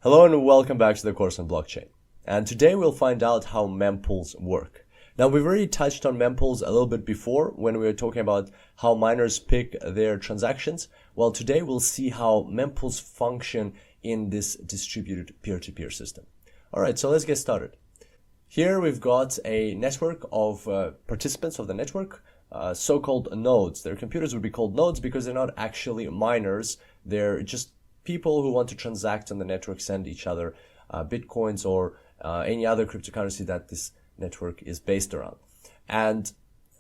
Hello and welcome back to the course on blockchain. And today we'll find out how mempools work. Now we've already touched on mempools a little bit before when we were talking about how miners pick their transactions. Well, today we'll see how mempools function in this distributed peer-to-peer system. All right, so let's get started. Here we've got a network of participants of the network, so-called nodes. Their computers would be called nodes because they're not actually miners. They're just people who want to transact on the network, send each other bitcoins or any other cryptocurrency that this network is based around. And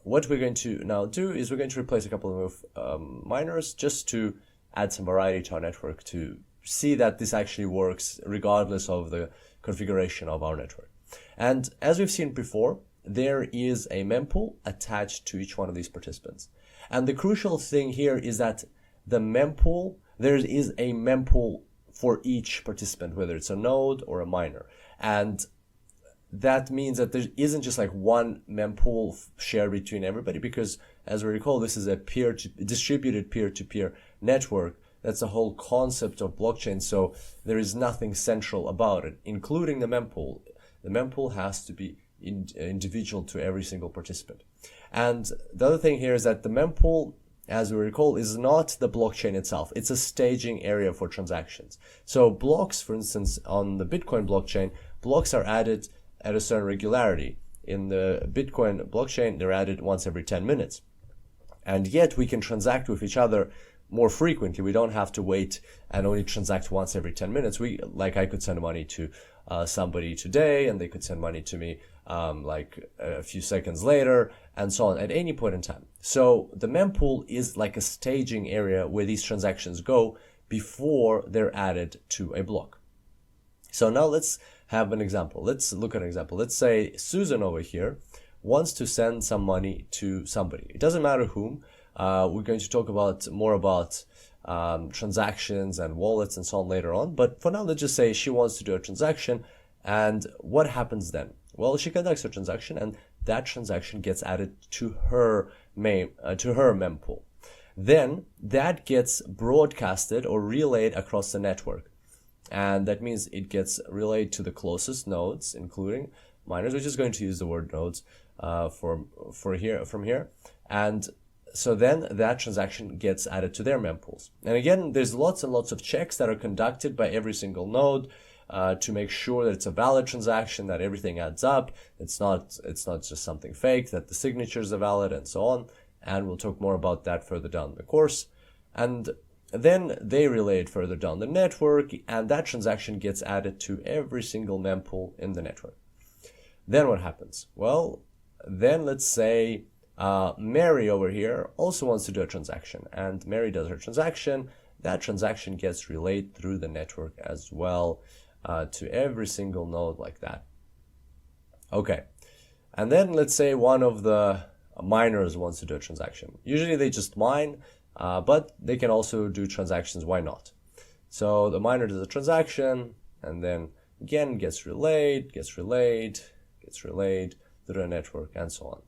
what we're going to now do is we're going to replace a couple of miners just to add some variety to our network to see that this actually works regardless of the configuration of our network. And as we've seen before, there is a mempool attached to each one of these participants. And the crucial thing here is that the mempool, there is a mempool for each participant, whether it's a node or a miner. And that means that there isn't just like one mempool shared between everybody, because as we recall, this is a distributed peer-to-peer network. That's the whole concept of blockchain. So there is nothing central about it, including the mempool. The mempool has to be individual to every single participant. And the other thing here is that the mempool, as we recall, is not the blockchain itself. It's a staging area for transactions. So blocks, for instance, on the Bitcoin blockchain, blocks are added at a certain regularity. In the Bitcoin blockchain, they're added once every 10 minutes. And yet we can transact with each other more frequently. We don't have to wait and only transact once every 10 minutes. I could send money to somebody today, and they could send money to me like a few seconds later, and so on, at any point in time. So the mempool is like a staging area where these transactions go before they're added to a block. So now let's have an example. Let's look at an example. Let's say Susan over here wants to send some money to somebody. It doesn't matter whom. We're going to talk more about transactions and wallets and so on later on. But for now, let's just say she wants to do a transaction. And what happens then? Well, she conducts a transaction, and that transaction gets added to her mempool. Then that gets broadcasted or relayed across the network. And that means it gets relayed to the closest nodes, including miners. We're just going to use the word nodes from here. And so then that transaction gets added to their mempools. And again, there's lots and lots of checks that are conducted by every single node to make sure that it's a valid transaction, that everything adds up. It's not just something fake, that the signatures are valid, and so on. And we'll talk more about that further down the course. And then they relay it further down the network, and that transaction gets added to every single mempool in the network. Then what happens? Well, then let's say Mary over here also wants to do a transaction, and Mary does her transaction. That transaction gets relayed through the network as well to every single node like that. Okay, and then let's say one of the miners wants to do a transaction. Usually they just mine, but they can also do transactions. Why not? So the miner does a transaction, and then again gets relayed through the network, and so on.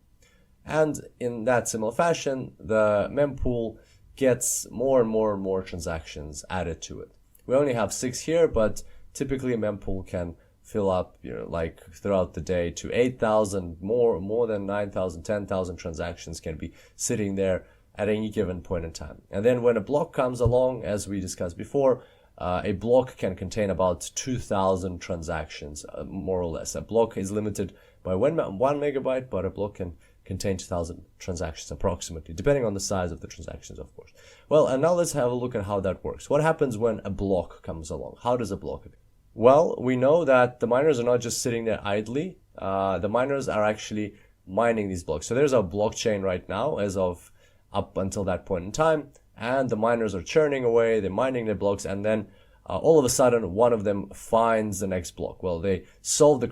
And in that similar fashion, the mempool gets more and more transactions added to it. We only have 6 here, but typically a mempool can fill up, like throughout the day to 8,000, more than 9,000, 10,000 transactions can be sitting there at any given point in time. And then when a block comes along, as we discussed before, a block can contain about 2,000 transactions, more or less. A block is limited by 1 megabyte, but a block can contain 2,000 transactions approximately, depending on the size of the transactions, of course. Well, and now let's have a look at how that works. What happens when a block comes along? How does a block appear? Well, we know that the miners are not just sitting there idly. The miners are actually mining these blocks. So there's a blockchain right now as of up until that point in time, and the miners are churning away, they're mining their blocks, and then all of a sudden one of them finds the next block. Well, they solve the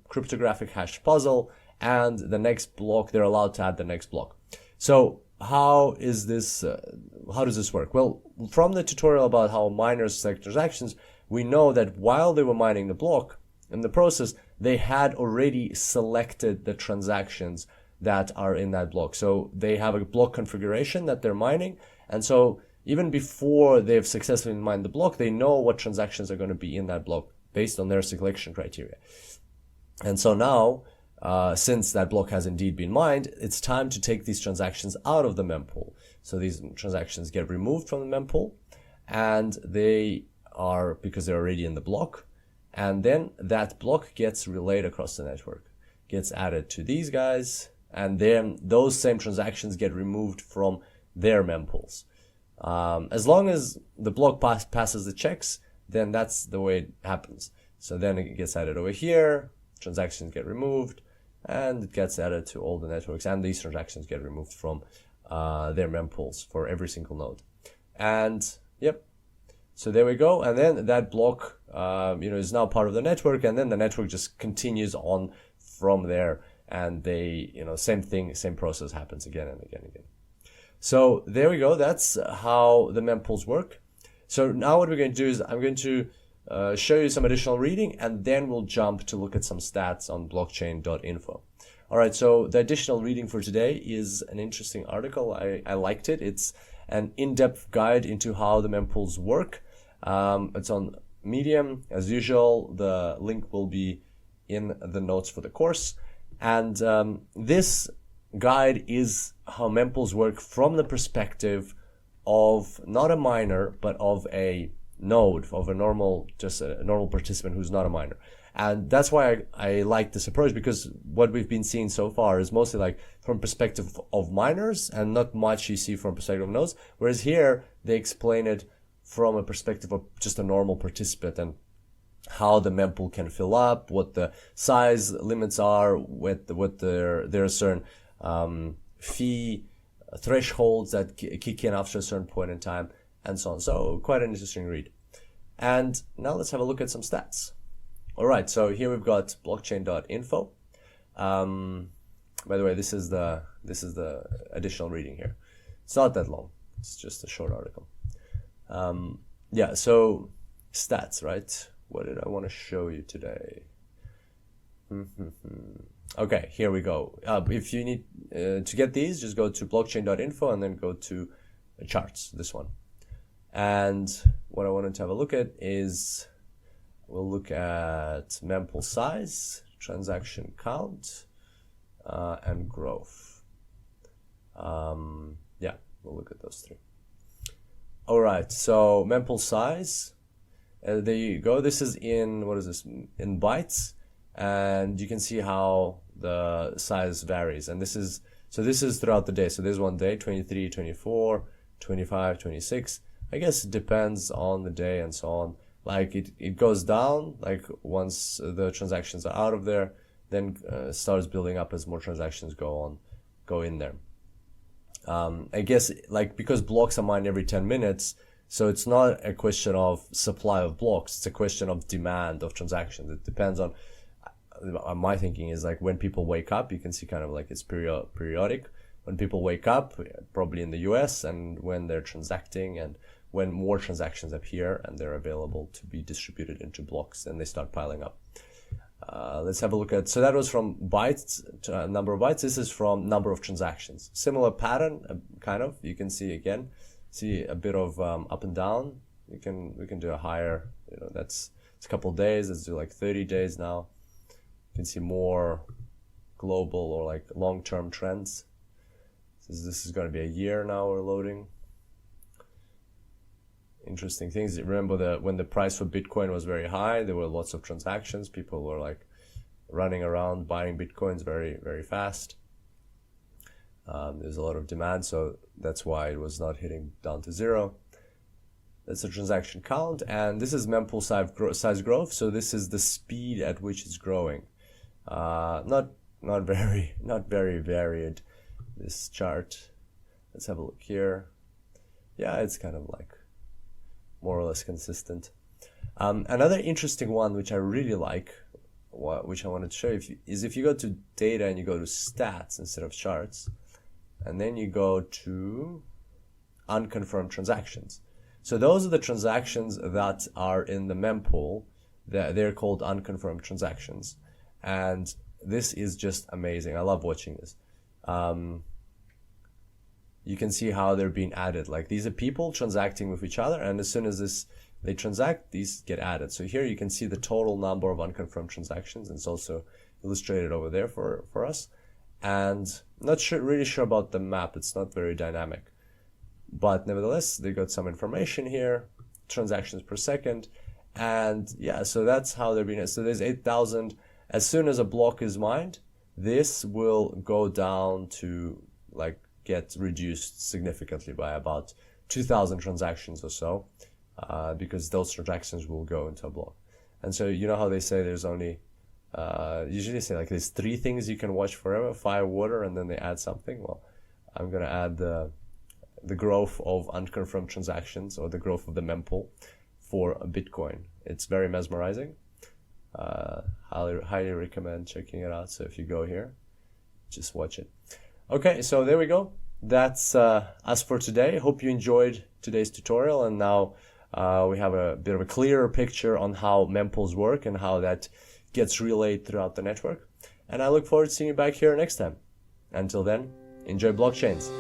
cryptographic hash puzzle, and the next block, they're allowed to add the next block. So how does this work? Well, from the tutorial about how miners select transactions, we know that while they were mining the block, in the process, they had already selected the transactions that are in that block. So they have a block configuration that they're mining, and so even before they've successfully mined the block, they know what transactions are going to be in that block based on their selection criteria. And so now, since that block has indeed been mined, it's time to take these transactions out of the mempool. So these transactions get removed from the mempool, and they are, because they're already in the block, and then that block gets relayed across the network, gets added to these guys, and then those same transactions get removed from their mempools. As long as the block passes the checks, then that's the way it happens. So then it gets added over here, transactions get removed, and it gets added to all the networks, and these transactions get removed from their mempools for every single node. And yep, so there we go. And then that block, is now part of the network, and then the network just continues on from there. And they, same thing, same process happens again and again and again. So there we go. That's how the mempools work. So now what we're going to do is I'm going to show you some additional reading, and then we'll jump to look at some stats on blockchain.info. All right, so the additional reading for today is an interesting article. I liked it. It's an in-depth guide into how the mempools work. It's on Medium. As usual, the link will be in the notes for the course. And this guide is how mempools work from the perspective of not a miner, but of a node, of a normal participant who's not a miner. And that's why I like this approach, because what we've been seeing so far is mostly like from perspective of miners, and not much you see from perspective of nodes. Whereas here they explain it from a perspective of just a normal participant, and how the mempool can fill up, what the size limits are, what there are certain fee thresholds that kick in after a certain point in time, and so on. So quite an interesting read. And now let's have a look at some stats. All right, so here we've got blockchain.info. By the way, this is the additional reading here. It's not that long. It's just a short article. Yeah, so stats, right? What did I want to show you today? Okay, here we go. If you need to get these, just go to blockchain.info and then go to charts, this one. And what I wanted to have a look at is, we'll look at mempool size, transaction count, and growth. Yeah, we'll look at those three. All right, so mempool size. There you go. This is in, what is this, in bytes, and you can see how the size varies. And this is throughout the day. So there's one day, 23, 24, 25, 26. I guess it depends on the day and so on. Like it goes down, like once the transactions are out of there, then starts building up as more transactions go in there. I guess, like, because blocks are mined every 10 minutes, so it's not a question of supply of blocks, it's a question of demand of transactions. It depends on, my thinking is, like, when people wake up, you can see kind of like it's periodic. When people wake up, probably in the US, and when they're transacting, and when more transactions appear and they're available to be distributed into blocks, and they start piling up. Let's have a look at, so that was from bytes, number of bytes. This is from number of transactions. Similar pattern, kind of. You can see a bit of up and down. We can do a higher, it's a couple of days. Let's do like 30 days now. You can see more global or like long-term trends. This is going to be a year now we're loading. Interesting things. Remember when the price for Bitcoin was very high, there were lots of transactions. People were like running around buying Bitcoins very, very fast. There's a lot of demand, so that's why it was not hitting down to zero. That's the transaction count, and this is mempool size growth. So this is the speed at which it's growing. Not very varied, this chart. Let's have a look here. Yeah, it's kind of like more or less consistent. Another interesting one, which I really like, which I wanted to show you, is if you go to data and you go to stats instead of charts, and then you go to unconfirmed transactions. So those are the transactions that are in the mempool. They're called unconfirmed transactions. And this is just amazing. I love watching this. you can see how they're being added. Like these are people transacting with each other, and as soon as they transact, these get added. So here you can see the total number of unconfirmed transactions, and it's also illustrated over there for us. And not really sure about the map, it's not very dynamic. But nevertheless, they got some information here, transactions per second. And yeah, so that's how they're being. So there's 8,000. As soon as a block is mined, this will go down to like get reduced significantly by about 2,000 transactions or so, because those transactions will go into a block. And so you know how they say there's only, usually they say like there's 3 things you can watch forever: fire, water, and then they add something. Well, I'm gonna add the growth of unconfirmed transactions, or the growth of the mempool for a Bitcoin. It's very mesmerizing. Highly recommend checking it out. So if you go here, just watch it. Okay, so there we go. That's us for today. Hope you enjoyed today's tutorial, and now we have a bit of a clearer picture on how mempools work and how that gets relayed throughout the network. And I look forward to seeing you back here next time. Until then, enjoy blockchains.